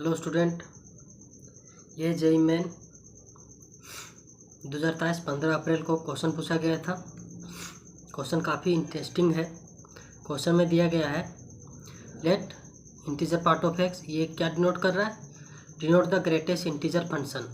Hello student, ये JEE main 2023 15 अप्रैल को question पूछा गया था। क्वेश्चन काफ़ी इंटरेस्टिंग है। क्वेश्चन में दिया गया है let integer part of x, ये क्या डिनोट कर रहा है? Denote the greatest integer function.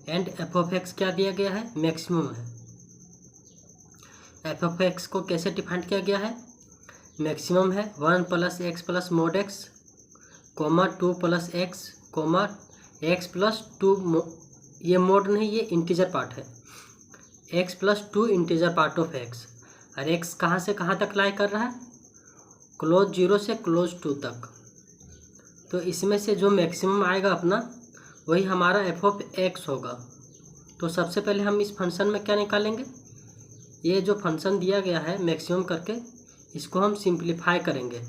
And f of x क्या दिया गया है? मैक्सिमम है। एफ ऑफ एक्स को कैसे डिफाइन किया गया है? मैक्सिमम है 1 + x + mod x, 2 + x, x + 2। ये मोड नहीं, ये इंटीजर पार्ट है। x + 2 integer part of x। और x कहाँ से कहाँ तक लाई कर रहा है? क्लोज 0 से क्लोज 2 तक। तो इसमें से जो मैक्सिमम आएगा अपना, वही हमारा एफ ऑफ एक्स होगा। तो सबसे पहले हम इस फंक्शन में क्या निकालेंगे? ये जो फंक्शन दिया गया है मैक्सिमम करके, इसको हम सिंप्लीफाई करेंगे।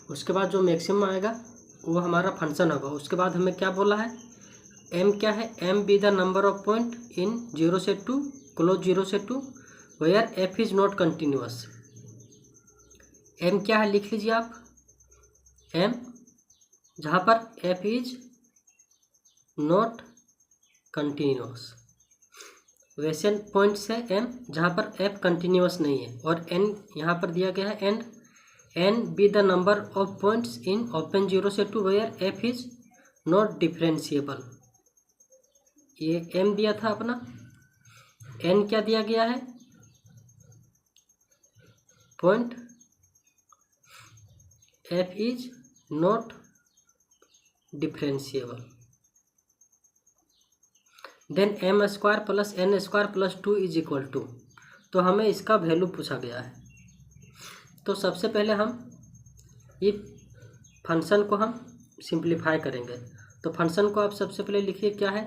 उसके बाद जो मैक्सिमम आएगा वो हमारा फंक्शन होगा। उसके बाद हमें क्या बोला है? m क्या है? m be the number of point in 0 से 2, क्लोज 0 से 2, where f is not continuous. m क्या है लिख लीजिए आप। m जहाँ पर f इज नॉट कंटिन्यूअस, वैसे पॉइंट्स है m जहाँ पर f कंटिन्यूअस नहीं है। और n यहाँ पर दिया गया है and n be the number of points in open 0 से 2 where f is not differentiable. ये m दिया था अपना। n क्या दिया गया है? Point f is not differentiable. Then m² + n² + 2 is equal to. तो हमें इसका वैल्यू पूछा गया है। तो सबसे पहले हम ये फंक्शन को हम सिंप्लीफाई करेंगे। तो फंक्शन को आप सबसे पहले लिखिए क्या है?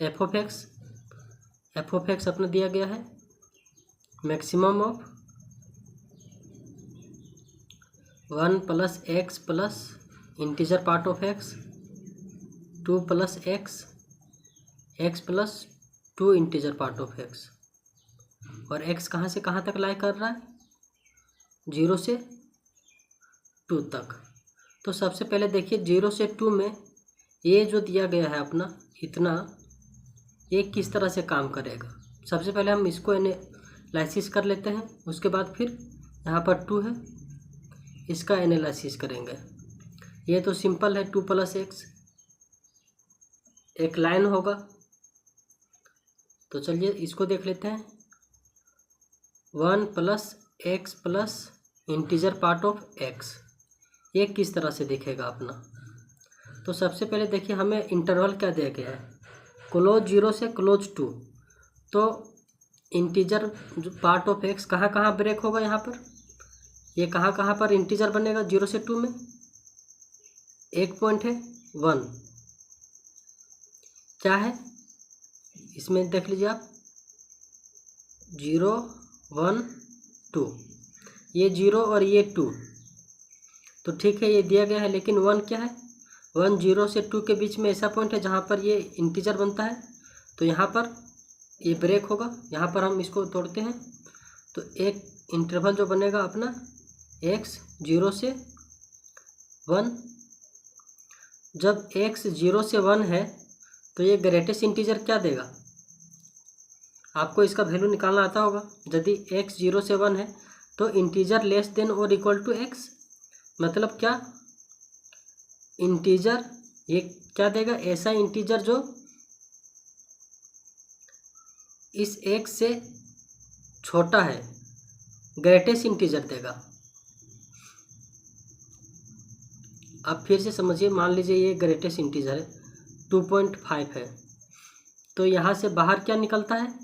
F of x. F of x अपना दिया गया है maximum of 1 + x + integer part of x, 2 + x, x + 2 integer part of x। और x कहाँ से कहाँ तक लाई कर रहा है? 0 से 2 तक। तो सबसे पहले देखिए 0 से 2 में ये जो दिया गया है अपना इतना, ये किस तरह से काम करेगा। सबसे पहले हम इसको एनालिसिस कर लेते हैं। उसके बाद फिर यहाँ पर 2 है, इसका एनालिसिस करेंगे। ये तो सिंपल है, 2 + x एक लाइन होगा। तो चलिए इसको देख लेते हैं। 1 + x + integer part of x, ये किस तरह से दिखेगा अपना। तो सबसे पहले देखिए हमें इंटरवल क्या दिया गया है? क्लोज 0 से क्लोज 2। तो इंटीजर जो पार्ट ऑफ x कहाँ कहाँ ब्रेक होगा? यहाँ पर ये कहाँ कहाँ पर इंटीजर बनेगा 0 से 2 में? एक पॉइंट है 1, क्या है इसमें देख लीजिए आप, 0 1 2। ये 0 और ये 2 तो ठीक है, ये दिया गया है। लेकिन 1 क्या है? 1 0 से 2 के बीच में ऐसा पॉइंट है जहाँ पर ये इंटीजर बनता है। तो यहाँ पर ये ब्रेक होगा। यहाँ पर हम इसको तोड़ते हैं तो एक इंटरवल जो बनेगा अपना x 0 से 1। जब x 0 से 1 है तो ये ग्रेटेस्ट इंटीजर क्या देगा? आपको इसका वैल्यू निकालना आता होगा। यदि x 0 से 1 है तो इंटीजर लेस देन और इक्वल टू x, मतलब क्या? इंटीजर ये क्या देगा? ऐसा इंटीजर जो इस x से छोटा है, ग्रेटेस्ट इंटीजर देगा। अब फिर से समझिए, मान लीजिए ये ग्रेटेस्ट इंटीजर है, 2.5 है। तो यहाँ से बाहर क्या निकलता है?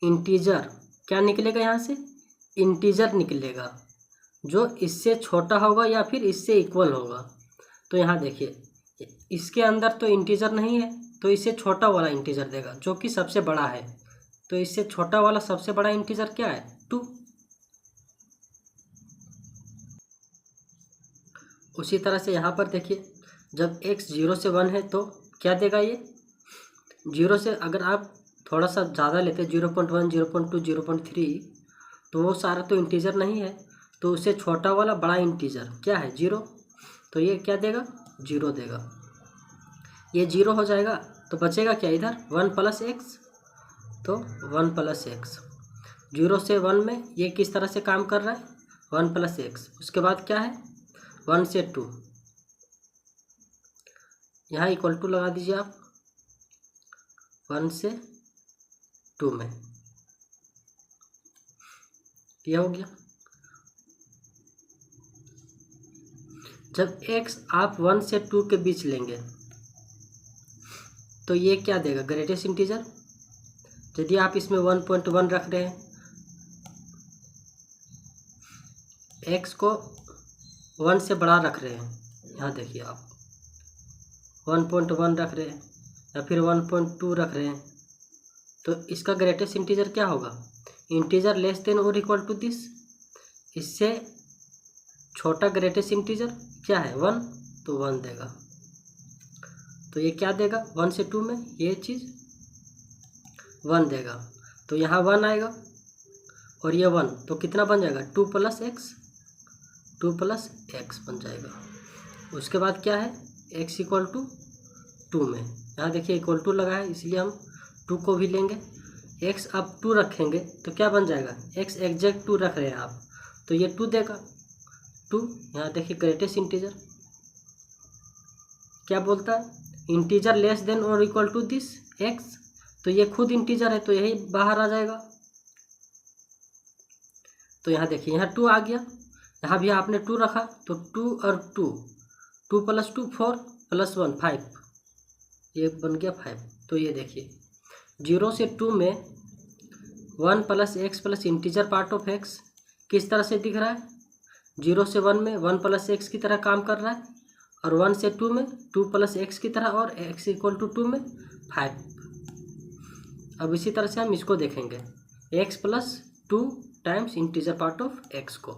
इंटीजर। क्या निकलेगा यहाँ से? इंटीजर निकलेगा जो इससे छोटा होगा या फिर इससे इक्वल होगा। तो यहाँ देखिए इसके अंदर तो इंटीजर नहीं है, तो इससे छोटा वाला इंटीजर देगा जो कि सबसे बड़ा है। तो इससे छोटा वाला सबसे बड़ा इंटीजर क्या है? 2। उसी तरह से यहाँ पर देखिए जब x 0 से 1 है तो क्या देगा? ये 0 से अगर आप थोड़ा सा ज़्यादा लेते हैं 0.1 0.2 0.3, तो वो सारा तो इंटीजर नहीं है। तो उससे छोटा वाला बड़ा इंटीजर क्या है? 0। तो ये क्या देगा, 0 देगा। ये 0 हो जाएगा तो बचेगा क्या इधर, 1 प्लस एक्स, तो 1 प्लस एक्स। 0 से 1 में ये किस तरह से काम कर रहा है, 1 प्लस एक्स। उसके बाद क्या है, 1 से 2, यहाँ इक्वल टू लगा दीजिए आप 1 से 2 में, यह हो गया। जब x आप 1 से 2 के बीच लेंगे तो ये क्या देगा, ग्रेटेस्ट इंटीजर। यदि आप इसमें 1.1 रख रहे हैं, x को 1 से बड़ा रख रहे हैं, यहाँ देखिए आप 1.1 रख रहे हैं या फिर 1.2 रख रहे हैं, तो इसका ग्रेटेस्ट इंटीजर क्या होगा, इंटीजर लेस देन और इक्वल टू दिस। इससे छोटा ग्रेटेस्ट इंटीजर क्या है, 1, तो 1 देगा। तो ये क्या देगा, 1 से 2 में ये चीज़ 1 देगा, तो यहाँ 1 आएगा और ये 1, तो कितना बन जाएगा, 2 प्लस एक्स, 2 प्लस एक्स बन जाएगा। उसके बाद क्या है, x इक्वल टू 2 में, यहाँ देखिए इक्वल टू लगा है इसलिए हम 2 को भी लेंगे। x अब 2 रखेंगे तो क्या बन जाएगा, x एग्जैक्ट 2 रख रहे हैं आप, तो ये 2 देगा। 2 यहाँ देखिए ग्रेटेस्ट इंटीजर क्या बोलता है, इंटीजर लेस देन और इक्वल टू दिस x, तो ये खुद इंटीजर है तो यही बाहर आ जाएगा। तो यहाँ देखिए यहाँ 2 आ गया, यहाँ भी आपने 2 रखा तो 2 और 2, 2 प्लस 2 4 प्लस 1 5, ये बन गया 5। तो ये देखिए 0 से 2 में 1 plus x plus integer part of x किस तरह से दिख रहा है, 0 से 1 में 1 प्लस एक्स की तरह काम कर रहा है, और 1 से 2 में 2 प्लस एक्स की तरह, और x इक्वल टू 2 में 5। अब इसी तरह से हम इसको देखेंगे, x plus 2 times integer part of x को।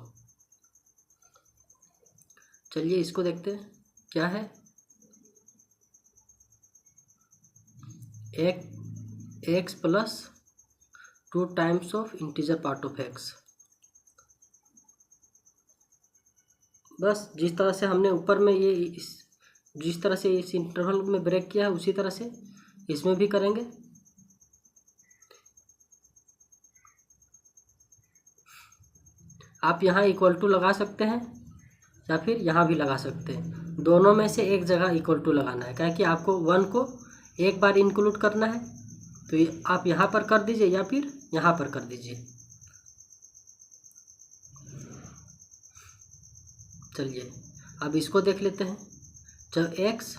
चलिए इसको देखते हैं क्या है, x plus 2 times of integer part of x। बस जिस तरह से हमने ऊपर में ये जिस तरह से इस इंटरवल में ब्रेक किया है उसी तरह से इसमें भी करेंगे। आप यहाँ इक्वल टू लगा सकते हैं या फिर यहाँ भी लगा सकते हैं, दोनों में से एक जगह इक्वल टू लगाना है, क्या कि आपको 1 को एक बार इंक्लूड करना है, तो ये आप यहाँ पर कर दीजिए या फिर यहाँ पर कर दीजिए। चलिए अब इसको देख लेते हैं, जब x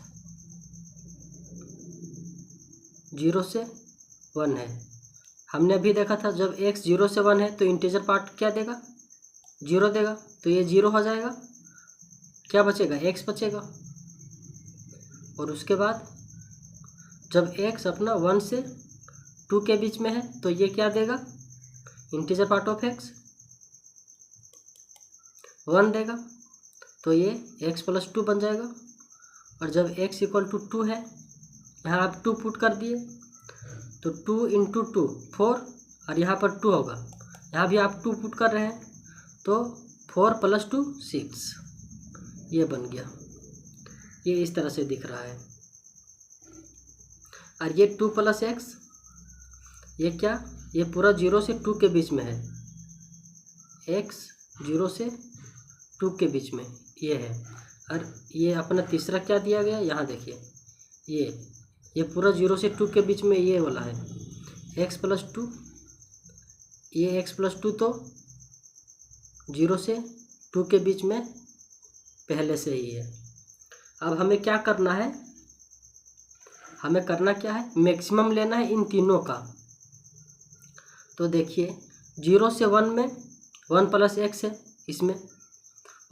0 से 1 है, हमने अभी देखा था जब x 0 से 1 है तो इंटीजर पार्ट क्या देगा, 0 देगा, तो ये 0 हो जाएगा, क्या बचेगा, x बचेगा। और उसके बाद जब x अपना 1 से 2 के बीच में है तो ये क्या देगा, इंटीजर पार्ट ऑफ x 1 देगा, तो ये x प्लस 2 बन जाएगा। और जब x इक्वल टू 2 है, यहाँ आप 2 पुट कर दिए तो 2 इंटू 2 4, और यहाँ पर 2 होगा, यहाँ भी आप 2 पुट कर रहे हैं तो 4 प्लस 2 6, ये बन गया। ये इस तरह से दिख रहा है। और ये 2 प्लस एक्स, ये क्या, ये पूरा 0 से 2 के बीच में है, x 0 से 2 के बीच में ये है। और ये अपना तीसरा क्या दिया गया, यहाँ देखिए ये पूरा 0 से 2 के बीच में ये वाला है x प्लस 2, ये x प्लस 2 तो 0 से 2 के बीच में पहले से ही है। अब हमें क्या करना है, हमें करना क्या है, मैक्सिमम लेना है इन तीनों का। तो देखिए 0 से 1 में 1 प्लस एक्स है इसमें,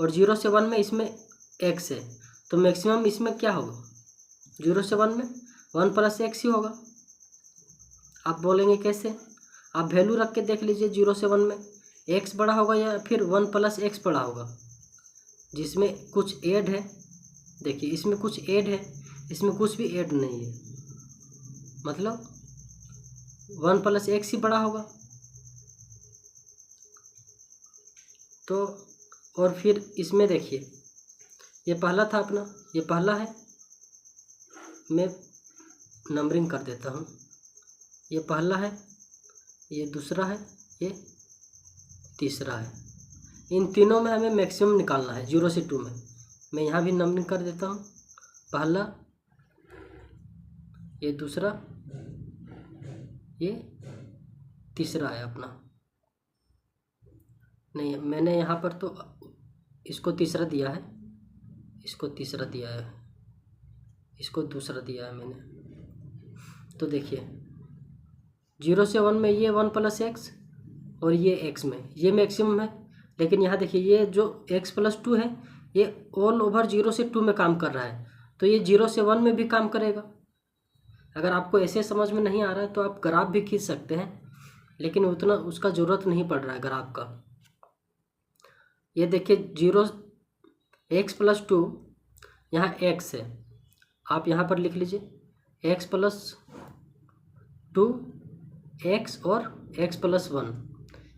और 0 से 1 में इसमें x है, तो मैक्सिमम इसमें क्या होगा, 0 से 1 में 1 प्लस एक्स ही होगा। आप बोलेंगे कैसे, आप वैल्यू रख के देख लीजिए, 0 से 1 में x बड़ा होगा या फिर 1 प्लस एक्स बड़ा होगा, जिसमें कुछ ऐड है, देखिए इसमें कुछ ऐड है, इसमें कुछ भी ऐड नहीं है, मतलब 1 प्लस एक्स ही बड़ा होगा। तो और फिर इसमें देखिए ये पहला था अपना, ये पहला है, मैं नंबरिंग कर देता हूँ। ये पहला है, ये दूसरा है, ये तीसरा है। इन तीनों में हमें मैक्सिमम निकालना है 0 से 2 में। मैं यहाँ भी नंबरिंग कर देता हूँ। पहला, ये दूसरा, ये तीसरा है अपना। नहीं, मैंने यहाँ पर तो इसको तीसरा दिया है, इसको तीसरा दिया है, इसको दूसरा दिया है मैंने। तो देखिए 0 से 1 में ये 1 + x और ये x में ये मैक्सिमम है। लेकिन यहाँ देखिए ये जो x + 2 है ये ऑल ओवर 0 से 2 में काम कर रहा है, तो ये 0 से 1 में भी काम करेगा। अगर आपको ऐसे समझ में नहीं आ रहा है तो आप ग्राफ भी खींच सकते हैं, लेकिन उतना उसका ज़रूरत नहीं पड़ रहा है ग्राफ का। ये देखिए 0 x + 2, यहाँ x है, आप यहाँ पर लिख लीजिए x + 2 x और x + 1।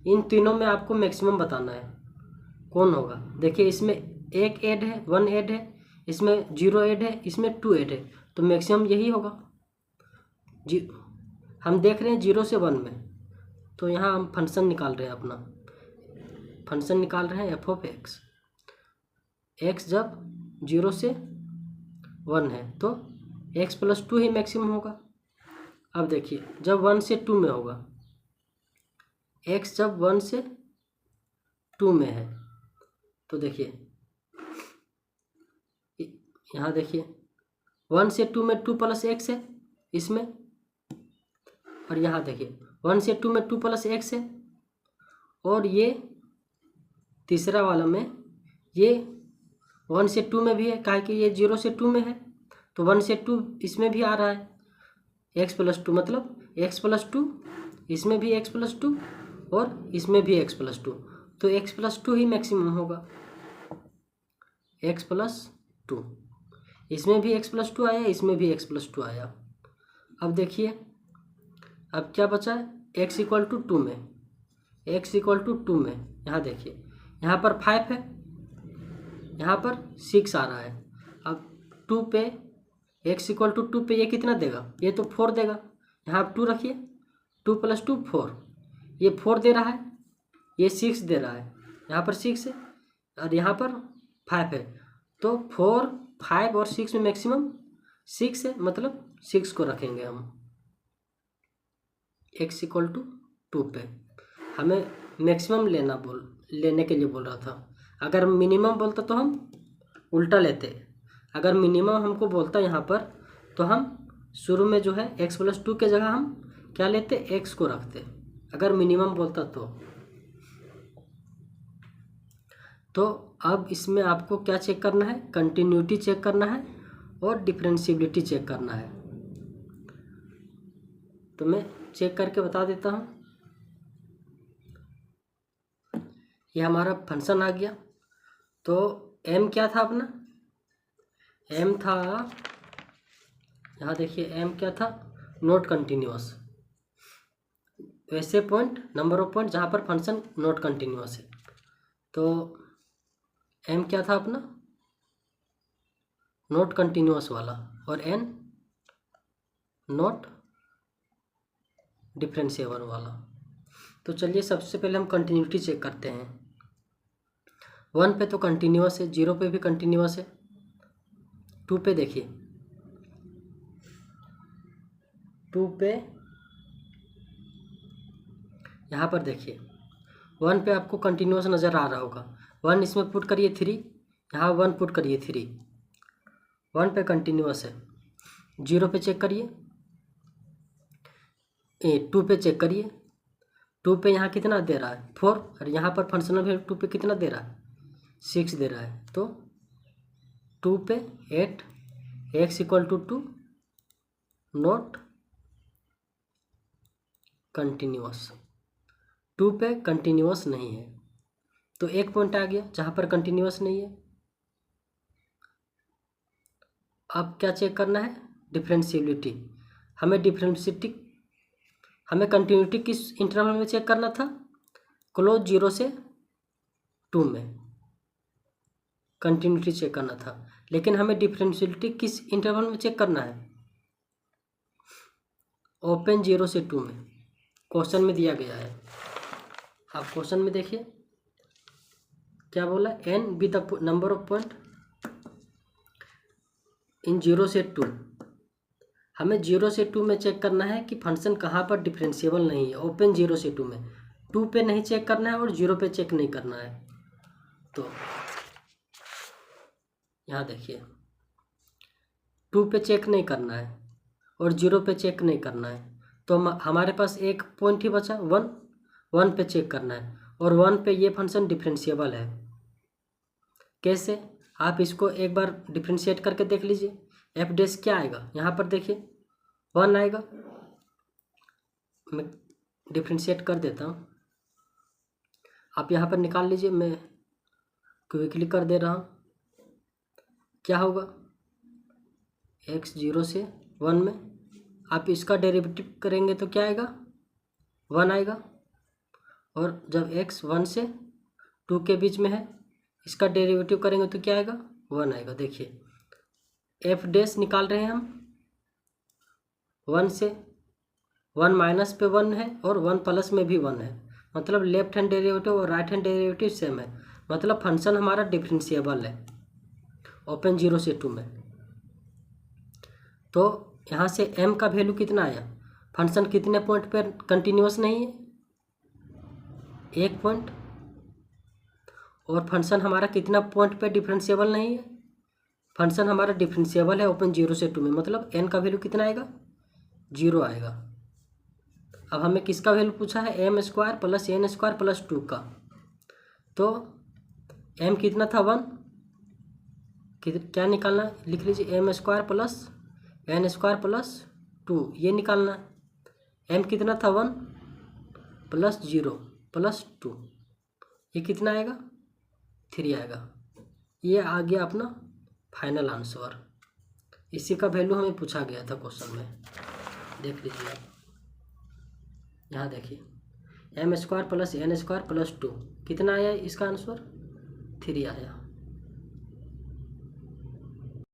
इन तीनों में आपको मैक्सिमम बताना है कौन होगा। देखिए इसमें एक ऐड है, 1 ऐड है, इसमें 0 ऐड है, इसमें 2 ऐड है, तो मैक्सिमम यही होगा। हम देख रहे हैं 0 से 1 में, तो यहाँ हम फंक्शन निकाल रहे हैं, अपना फंक्शन निकाल रहे हैं f(x). x जब 0 से 1 है तो x + 2 ही मैक्सिमम होगा। अब देखिए जब 1 से 2 में होगा, x जब 1 से 2 में है, तो देखिए यहाँ देखिए 1 से 2 में 2 + x है इसमें, और यहाँ देखिए 1 से 2 में 2 + x है, और ये तीसरा वाला में ये 1 से 2 में भी है, काहे कि ये 0 से 2 में है, तो 1 से 2 इसमें भी आ रहा है। x + 2 मतलब x + 2, इसमें भी x + 2 और इसमें भी x + 2, तो x + 2 ही मैक्सिमम होगा। x + 2, इसमें भी x + 2 आया, इसमें भी x + 2 आया। अब देखिए अब क्या बचा है, x = 2 में, x = 2 में यहाँ देखिए यहाँ पर 5 है, यहाँ पर 6 आ रहा है। अब 2 पे x = 2 पे ये कितना देगा, ये तो 4 देगा। यहाँ आप 2 रखिए, 2 + 2 4, ये 4 दे रहा है, ये 6 दे रहा है, यहाँ पर 6 है और यहाँ पर 5 है, तो 4, 5 और 6 में मैक्सिमम 6 है, मतलब 6 को रखेंगे हम x = 2 पे। हमें मैक्सिमम लेने के लिए बोल रहा था। अगर मिनिमम बोलता तो हम उल्टा लेते, अगर मिनिमम हमको बोलता यहाँ पर तो हम शुरू में जो है x + 2 के जगह हम क्या लेते, x को रखते, अगर मिनिमम बोलता तो अब इसमें आपको क्या चेक करना है, कंटिन्यूटी चेक करना है और डिफरेंशिएबिलिटी चेक करना है। तो मैं चेक करके बता देता हूँ। ये हमारा फंक्शन आ गया, तो m क्या था अपना, m था, यहाँ देखिए m क्या था, नॉट कंटिन्यूअस। वैसे पॉइंट, नंबर ऑफ पॉइंट जहाँ पर फंक्शन नॉट कंटिन्यूअस है, तो m क्या था अपना, नॉट कंटिन्यूअस वाला, और n नॉट डिफरेंशिएबल वाला। तो चलिए सबसे पहले हम कंटिन्यूटी चेक करते हैं। 1 पे तो कंटिन्यूअस है, 0 पे भी कंटिन्यूअस है, 2 पे देखिए 2 पे यहाँ पर देखिए 1 पे आपको कंटिन्यूअस नज़र आ रहा होगा, 1 इसमें पुट करिए 3, यहाँ 1 पुट करिए 3, 1 पे कंटिन्यूअस है। 0 पे चेक करिए, 2 पे चेक करिए, 2 पे यहाँ कितना दे रहा है 4, और यहाँ पर फंक्शनल वैल्यू 2 पे कितना दे रहा है 6 दे रहा है, तो 2 पे 8, x = 2, नॉट कंटिन्यूअस, 2 पे कंटिन्यूअस नहीं है, तो एक पॉइंट आ गया जहाँ पर कंटिन्यूअस नहीं है। अब क्या चेक करना है, डिफरेंशिएबिलिटी। हमें कंटिन्यूटी किस इंटरवल में चेक करना था, क्लोज 0 से 2 में। कंटिन्यूटी चेक करना था, लेकिन हमें डिफरेंशियलिटी किस इंटरवल में चेक करना है? ओपन 0 से 2 में क्वेश्चन में दिया गया है। आप क्वेश्चन में देखिए क्या बोला, n be the number of point in 0 से 2। हमें 0 से 2 में चेक करना है कि फंक्शन कहाँ पर डिफरेंशिएबल नहीं है। ओपन 0 से 2 में 2 पे नहीं चेक करना है और 0 पे चेक नहीं करना है। तो यहाँ देखिए 2 पे चेक नहीं करना है और 0 पे चेक नहीं करना है, तो हमारे पास एक पॉइंट ही बचा 1 पे चेक करना है, और 1 पे ये फंक्शन डिफरेंशिएबल है। कैसे? आप इसको एक बार डिफरेंशिएट करके देख लीजिए। एफ डैश क्या आएगा यहाँ पर देखिए 1 आएगा। मैं डिफरेंशिएट कर देता हूँ, आप यहाँ पर निकाल लीजिए, मैं क्विकली कर दे रहा हूँ। क्या होगा, x 0 से 1 में आप इसका डेरिवेटिव करेंगे तो क्या आएगा, 1 आएगा। और जब x 1 से 2 के बीच में है, इसका डेरिवेटिव करेंगे तो क्या आएगा, 1 आएगा। देखिए एफ डैश निकाल रहे हैं हम 1 से, 1 माइनस पे 1 है और 1 प्लस में भी 1 है, मतलब लेफ्ट हैंड डेरिवेटिव और राइट हैंड डेरिवेटिव सेम है, मतलब फंक्शन हमारा डिफरेंशिएबल है ओपन 0 से 2 में। तो यहाँ से m का वैल्यू कितना आया, फंक्शन कितने पॉइंट पर कंटिन्यूअस नहीं है, 1 पॉइंट। और फंक्शन हमारा कितना पॉइंट पे डिफरेंशिएबल नहीं है, फंक्शन हमारा डिफरेंशिएबल है ओपन 0 से 2 में, मतलब n का वैल्यू कितना आएगा, 0 आएगा। अब हमें किसका वैल्यू पूछा है, m square plus n square plus 2 का। तो m कितना था 1, क्या निकालना है, लिख लीजिए m square plus n square plus 2, ये निकालना है। m कितना था 1 प्लस 0 प्लस 2, ये कितना आएगा, 3 आएगा। ये आ गया अपना फाइनल आंसर। इसी का वैल्यू हमें पूछा गया था क्वेश्चन में, देख लीजिए आप। यहाँ देखिए m square plus n square plus 2 कितना आया, इसका आंसर 3 आया।